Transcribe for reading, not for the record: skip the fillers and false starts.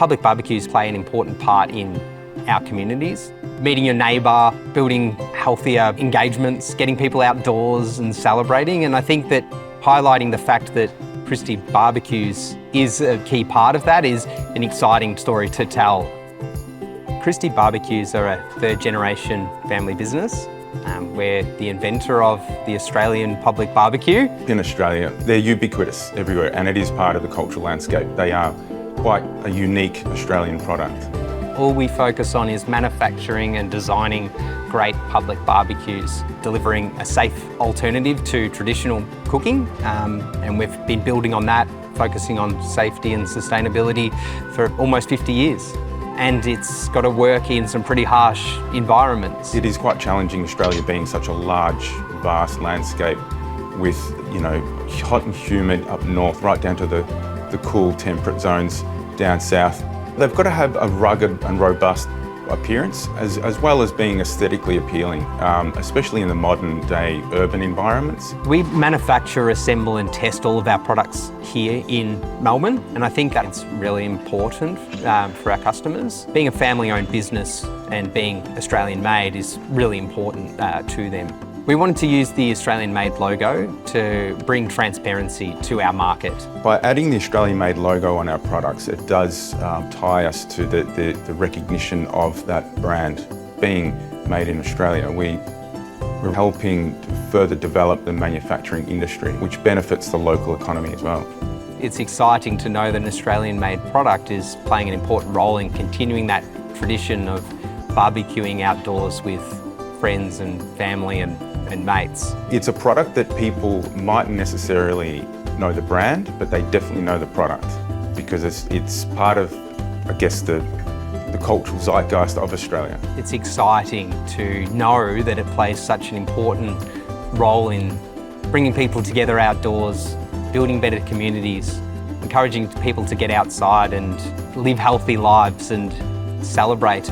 Public barbecues play an important part in our communities. Meeting your neighbour, building healthier engagements, getting people outdoors and celebrating. And I think that highlighting the fact that Christie barbecues is a key part of that is an exciting story to tell. Christie barbecues are a third-generation family business. We're the inventor of the Australian public barbecue. In Australia, they're ubiquitous everywhere, and it is part of the cultural landscape. They are quite a unique Australian product. All we focus on is manufacturing and designing great public barbecues, delivering a safe alternative to traditional cooking, and we've been building on that, focusing on safety and sustainability for almost 50 years. And it's got to work in some pretty harsh environments. It is quite challenging, Australia being such a large, vast landscape with, hot and humid up north, right down to the cool, temperate zones down south. They've got to have a rugged and robust appearance, as well as being aesthetically appealing, especially in the modern day urban environments. We manufacture, assemble and test all of our products here in Melbourne, and I think that's really important for our customers. Being a family-owned business and being Australian-made is really important to them. We wanted to use the Australian-made logo to bring transparency to our market. By adding the Australian-made logo on our products, it does tie us to the recognition of that brand being made in Australia. We're helping to further develop the manufacturing industry, which benefits the local economy as well. It's exciting to know that an Australian-made product is playing an important role in continuing that tradition of barbecuing outdoors with friends and family and mates. It's a product that people mightn't necessarily know the brand, but they definitely know the product because it's part of, I guess, the cultural zeitgeist of Australia. It's exciting to know that it plays such an important role in bringing people together outdoors, building better communities, encouraging people to get outside and live healthy lives and celebrate.